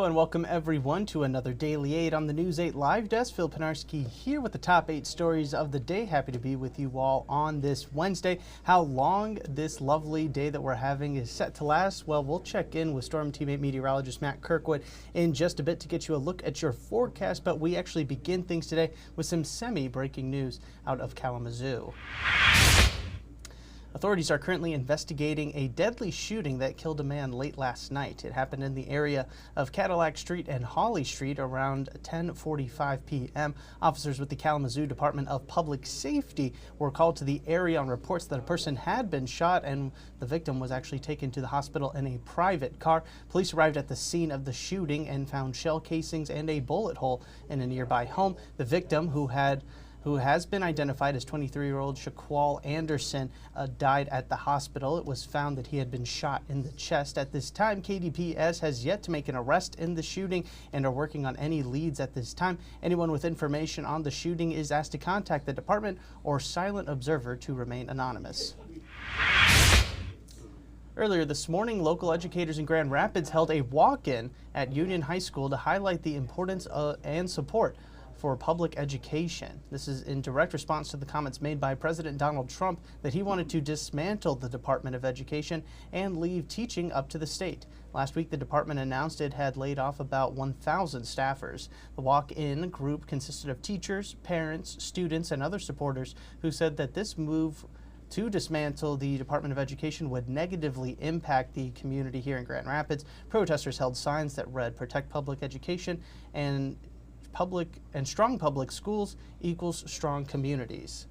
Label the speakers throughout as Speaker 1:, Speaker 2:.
Speaker 1: Hello and welcome everyone to another Daily 8 on the News 8 Live Desk. Phil Penarski here with the top 8 stories of the day. Happy to be with you all on this Wednesday. How long this lovely day that we're having is set to last? Well, we'll check in with Storm Team 8 meteorologist Matt Kirkwood in just a bit to get you a look at your forecast, but we actually begin things today with some semi-breaking news out of Kalamazoo. Authorities are currently investigating a deadly shooting that killed a man late last night. It happened in the area of Cadillac Street and Holly Street around 10:45 p.m. Officers with the Kalamazoo Department of Public Safety were called to the area on reports that a person had been shot and the victim was actually taken to the hospital in a private car. Police arrived at the scene of the shooting and found shell casings and a bullet hole in a nearby home. The victim, who has been identified as 23-year-old Shaquall Anderson, died at the hospital. It was found that he had been shot in the chest. At this time, KDPS has yet to make an arrest in the shooting and are working on any leads at this time. Anyone with information on the shooting is asked to contact the department or silent observer to remain anonymous. Earlier this morning, local educators in Grand Rapids held a walk-in at Union High School to highlight the importance and support for public education. This is in direct response to the comments made by President Donald Trump that he wanted to dismantle the Department of Education and leave teaching up to the state. Last week, the department announced it had laid off about 1,000 staffers. The walk-in group consisted of teachers, parents, students, and other supporters who said that this move to dismantle the Department of Education would negatively impact the community here in Grand Rapids. Protesters held signs that read "Protect Public Education" and strong public schools equals strong communities.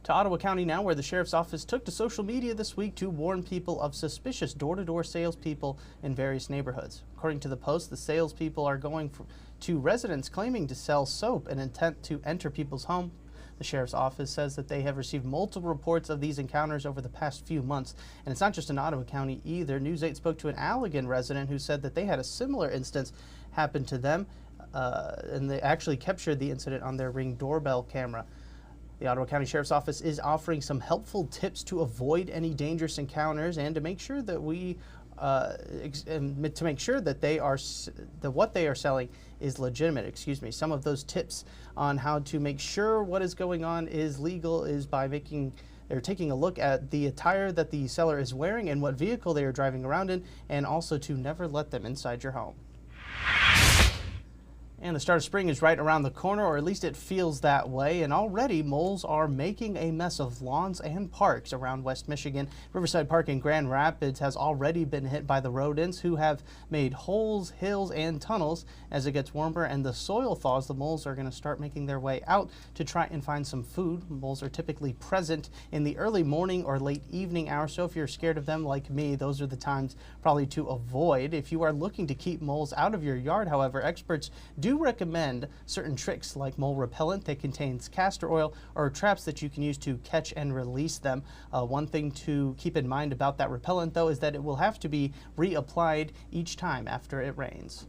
Speaker 1: To Ottawa County now, where the Sheriff's Office took to social media this week to warn people of suspicious door-to-door salespeople in various neighborhoods. According to the Post, the salespeople are going to residents claiming to sell soap in intent to enter people's home. The Sheriff's Office says that they have received multiple reports of these encounters over the past few months. And it's not just in Ottawa County either. News 8 spoke to an Allegan resident who said that they had a similar instance happen to them, and they actually captured the incident on their Ring doorbell camera. The Ottawa County Sheriff's Office is offering some helpful tips to avoid any dangerous encounters and to make sure that what they are selling is legitimate. Some of those tips on how to make sure what is going on is legal is by taking a look at the attire that the seller is wearing and what vehicle they are driving around in, and also to never let them inside your home. And the start of spring is right around the corner, or at least it feels that way, and already moles are making a mess of lawns and parks around West Michigan. Riverside Park in Grand Rapids has already been hit by the rodents, who have made holes, hills, and tunnels. As it gets warmer and the soil thaws, the moles are going to start making their way out to try and find some food. Moles are typically present in the early morning or late evening hours, so if you're scared of them like me, those are the times probably to avoid. If you are looking to keep moles out of your yard, however, experts do recommend certain tricks like mole repellent that contains castor oil, or traps that you can use to catch and release them. One thing to keep in mind about that repellent, though, is that it will have to be reapplied each time after it rains.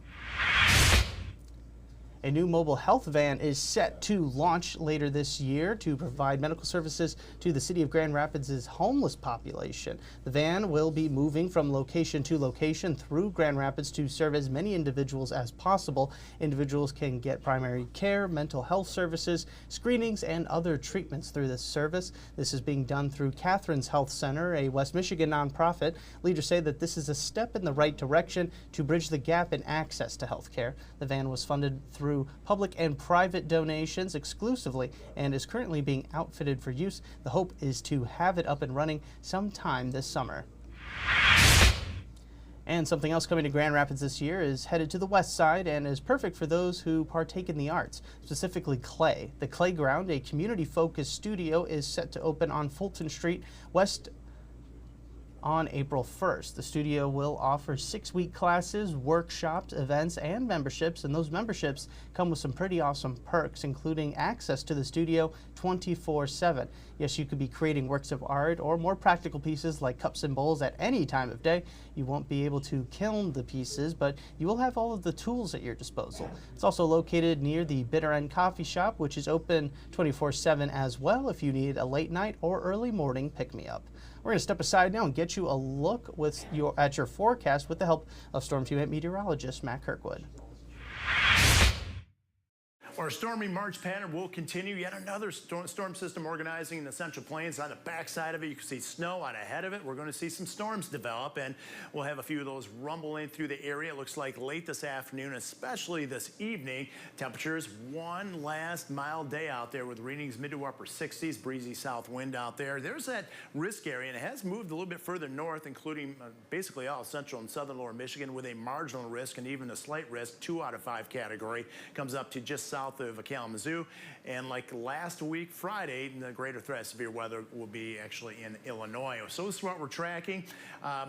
Speaker 1: A new mobile health van is set to launch later this year to provide medical services to the city of Grand Rapids' homeless population. The van will be moving from location to location through Grand Rapids to serve as many individuals as possible. Individuals can get primary care, mental health services, screenings, and other treatments through this service. This is being done through Catherine's Health Center, a West Michigan nonprofit. Leaders say that this is a step in the right direction to bridge the gap in access to health care. The van was funded through public and private donations exclusively and is currently being outfitted for use. The hope is to have it up and running sometime this summer. And something else coming to Grand Rapids this year is headed to the west side and is perfect for those who partake in the arts, specifically clay. The Clayground, a community-focused studio, is set to open on Fulton Street West on April 1st. The studio will offer 6-week classes, workshops, events, and memberships, and those memberships come with some pretty awesome perks, including access to the studio 24/7. Yes, you could be creating works of art or more practical pieces like cups and bowls at any time of day. You won't be able to kiln the pieces, but you will have all of the tools at your disposal. It's also located near the Bitter End Coffee Shop, which is open 24/7 as well if you need a late night or early morning pick-me-up. We're going to step aside now and get you a look at your forecast with the help of Storm Team meteorologist Matt Kirkwood.
Speaker 2: Our stormy March pattern will continue. Yet another storm system organizing in the Central Plains. On the backside of it, you can see snow on ahead of it. We're going to see some storms develop, and we'll have a few of those rumbling through the area. It looks like late this afternoon, especially this evening. Temperatures one last mild day out there with readings mid to upper 60s, breezy south wind out there. There's that risk area, and it has moved a little bit further north, including basically all central and southern lower Michigan with a marginal risk and even a slight risk, 2 out of 5 category. Comes up to just south of Kalamazoo, and like last week Friday, the greater threat of severe weather will be actually in Illinois. So this is what we're tracking.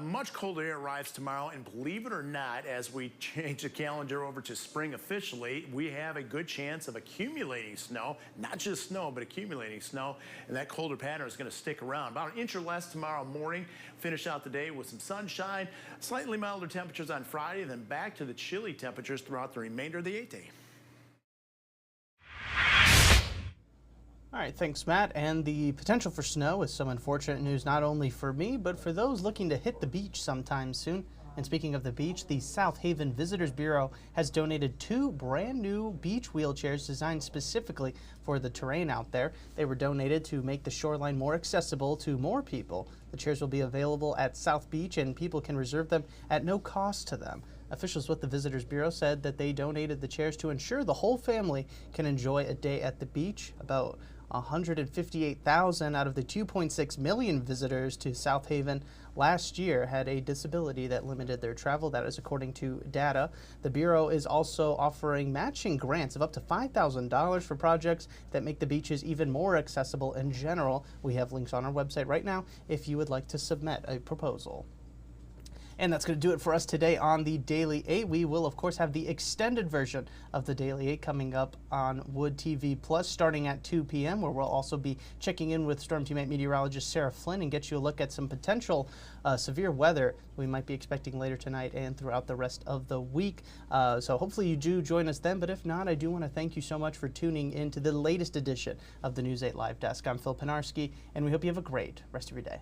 Speaker 2: Much colder air arrives tomorrow, and believe it or not, as we change the calendar over to spring officially, we have a good chance of accumulating snow, not just snow, but accumulating snow, and that colder pattern is going to stick around. About an inch or less tomorrow morning. Finish out the day with some sunshine, slightly milder temperatures on Friday, then back to the chilly temperatures throughout the remainder of the 8-day.
Speaker 1: All right, thanks, Matt. And the potential for snow is some unfortunate news, not only for me, but for those looking to hit the beach sometime soon. And speaking of the beach, the South Haven Visitors Bureau has donated 2 brand new beach wheelchairs designed specifically for the terrain out there. They were donated to make the shoreline more accessible to more people. The chairs will be available at South Beach, and people can reserve them at no cost to them. Officials with the Visitors Bureau said that they donated the chairs to ensure the whole family can enjoy a day at the beach. About 158,000 out of the 2.6 million visitors to South Haven last year had a disability that limited their travel. That is according to data. The Bureau is also offering matching grants of up to $5,000 for projects that make the beaches even more accessible in general. We have links on our website right now if you would like to submit a proposal. And that's going to do it for us today on the Daily 8. We will, of course, have the extended version of the Daily 8 coming up on Wood TV Plus starting at 2 p.m., where we'll also be checking in with Storm Team 8 meteorologist Sarah Flynn and get you a look at some potential severe weather we might be expecting later tonight and throughout the rest of the week. So hopefully you do join us then, but if not, I do want to thank you so much for tuning in to the latest edition of the News 8 Live Desk. I'm Phil Pinarski, and we hope you have a great rest of your day.